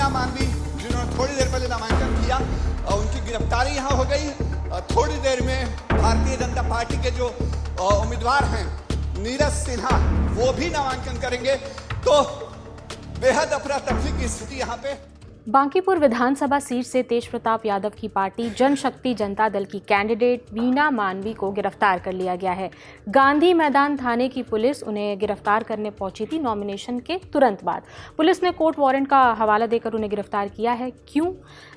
वीना मानवी जिन्होंने थोड़ी देर पहले नामांकन किया, उनकी गिरफ्तारी यहाँ हो गई। थोड़ी देर में भारतीय जनता पार्टी के जो उम्मीदवार हैं नीरज सिन्हा, वो भी नामांकन करेंगे। तो बेहद अफरा तफरी की स्थिति यहाँ पे। बांकीपुर विधानसभा सीट से तेज प्रताप यादव की पार्टी जनशक्ति जनता दल की कैंडिडेट वीना मानवी को गिरफ्तार कर लिया गया है। गांधी मैदान थाने की पुलिस उन्हें गिरफ्तार करने पहुंची थी नॉमिनेशन के तुरंत बाद। पुलिस ने कोर्ट वारंट का हवाला देकर उन्हें गिरफ्तार किया है। क्यों?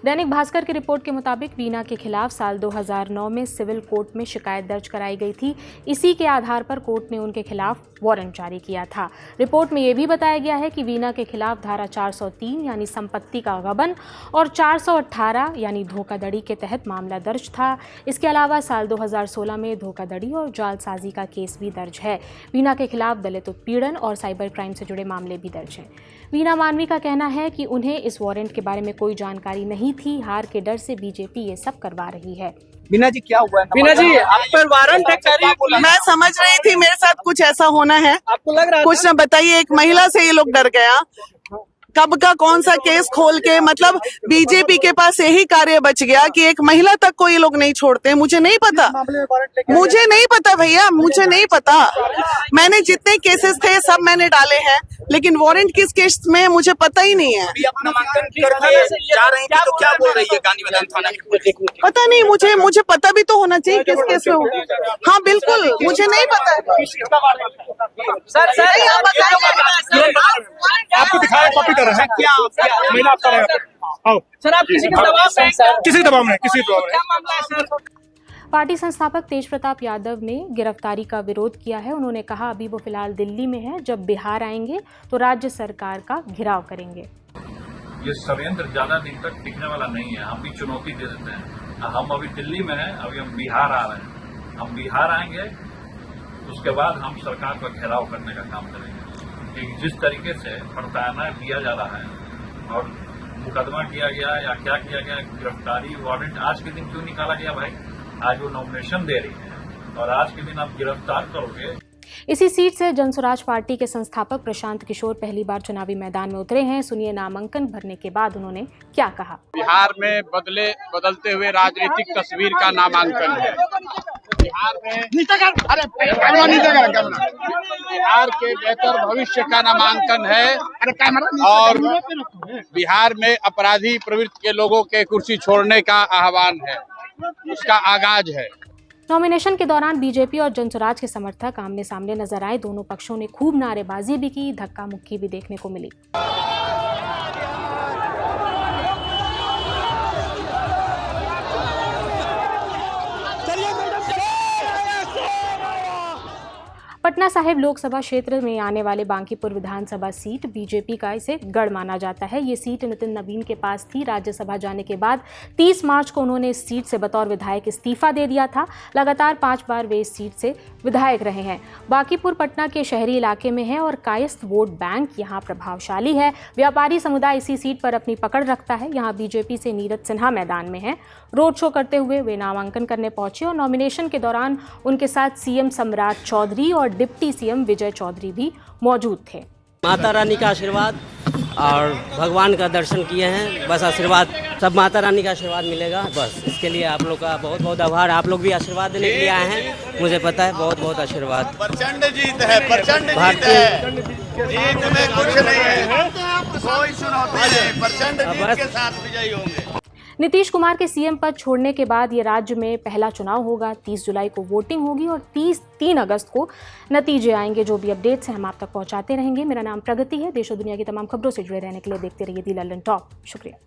दैनिक भास्कर की रिपोर्ट के मुताबिक वीना के खिलाफ साल 2009 में सिविल कोर्ट में शिकायत दर्ज कराई गई थी। इसी के आधार पर कोर्ट ने उनके खिलाफ वारंट जारी किया था। रिपोर्ट में यह भी बताया गया है कि वीना के खिलाफ धारा 403 यानी संपत्ति का गबन और 418 यानी धोखाधड़ी के तहत मामला दर्ज था। इसके अलावा साल 2016 में धोखाधड़ी और जालसाजी का केस भी दर्ज है। वीना के खिलाफ दलित उत्पीड़न और साइबर क्राइम से जुड़े मामले भी दर्ज हैं। वीना मानवी का कहना है कि उन्हें इस वारंट के बारे में कोई जानकारी नहीं थी। हार के डर से बीजेपी ये सब करवा रही है। वीना जी क्या हुआ है? वीना जी आप पर वारंट है, मैं समझ रही थी मेरे साथ कुछ ऐसा होना है। आपको लग रहा कुछ न बताइए, एक महिला से ये लोग डर गया। कब का कौन सा केस खोल के, मतलब बीजेपी के पास यही कार्य बच गया कि एक महिला तक को ये लोग नहीं छोड़ते। मुझे नहीं पता, मुझे नहीं पता भैया, मुझे नहीं पता। मैंने जितने केसेस थे सब मैंने डाले हैं, लेकिन वारंट किस केस में मुझे पता ही नहीं है। जा रही थी तो क्या बोल रही है गांधी मैदान थाना की? पता नहीं, मुझे पता भी तो होना चाहिए किस केस में। हाँ बिल्कुल, मुझे नहीं पता। आपको दिखाया कॉपी कर रहे हैं क्या? मैंने आपका आओ सर, आप किसी के दबाव में? किसी दबाव में, किसी दबाव में। क्या मामला है सर? पार्टी संस्थापक तेज प्रताप यादव ने गिरफ्तारी का विरोध किया है। उन्होंने कहा अभी वो फिलहाल दिल्ली में है, जब बिहार आएंगे तो राज्य सरकार का घेराव करेंगे। ये षड्यंत्र ज्यादा दिन तक टिकने वाला नहीं है। हम भी चुनौती दे देते हैं। हम अभी दिल्ली में हैं, अभी हम बिहार आ रहे हैं। हम बिहार आएंगे, उसके बाद हम सरकार का घेराव करने का काम करेंगे। जिस तरीके से प्रताड़ना किया जा रहा है और मुकदमा किया गया या क्या किया गया, गिरफ्तारी वारंट आज के दिन क्यों निकाला गया भाई? आज वो नॉमिनेशन दे रही है और आज के दिन आप गिरफ्तार करोगे। इसी सीट से जनसुराज पार्टी के संस्थापक प्रशांत किशोर पहली बार चुनावी मैदान में उतरे हैं। सुनिए नामांकन भरने के बाद उन्होंने क्या कहा। बिहार में बदलते हुए राजनीतिक तस्वीर का नामांकन है। बिहार में बिहार के बेहतर भविष्य का नामांकन है और बिहार में अपराधी प्रवृत्ति के लोगों के कुर्सी छोड़ने का आह्वान है, उसका आगाज है। नॉमिनेशन के दौरान बीजेपी और जनसुराज के समर्थक आमने सामने नजर आए। दोनों पक्षों ने खूब नारेबाजी भी की, धक्का मुक्की भी देखने को मिली। पटना साहिब लोकसभा क्षेत्र में आने वाले बांकीपुर विधानसभा सीट बीजेपी का इसे गढ़ माना जाता है। ये सीट नितिन नवीन के पास थी। राज्यसभा जाने के बाद 30 मार्च को उन्होंने इस सीट से बतौर विधायक इस्तीफा दे दिया था। लगातार 5 बार वे इस सीट से विधायक रहे हैं। बांकीपुर पटना के शहरी इलाके में है और कायस्थ वोट बैंक यहाँ प्रभावशाली है। व्यापारी समुदाय इसी सीट पर अपनी पकड़ रखता है। यहाँ बीजेपी से नीरज सिन्हा मैदान में है। रोड शो करते हुए वे नामांकन करने पहुंचे और नॉमिनेशन के दौरान उनके साथ सीएम सम्राट चौधरी और डिप्टी सीएम विजय चौधरी भी मौजूद थे। माता रानी का आशीर्वाद और भगवान का दर्शन किए हैं, बस आशीर्वाद, सब माता रानी का आशीर्वाद मिलेगा। बस इसके लिए आप लोग का बहुत बहुत आभार। आप लोग भी आशीर्वाद देने के लिए आए हैं, मुझे पता है। बहुत बहुत आशीर्वाद। प्रचंड जीत है, प्रचंड जीत है। जीत में कुछ नहीं है, कोई चुनौती नहीं, प्रचंड जीत के साथ विजयी होंगे। नीतीश कुमार के सीएम पद छोड़ने के बाद ये राज्य में पहला चुनाव होगा। 30 जुलाई को वोटिंग होगी और 3 अगस्त को नतीजे आएंगे। जो भी अपडेट्स हैं हम आप तक पहुंचाते रहेंगे। मेरा नाम प्रगति है। देश और दुनिया की तमाम खबरों से जुड़े रहने के लिए देखते रहिए दी लल्लन टॉप। शुक्रिया।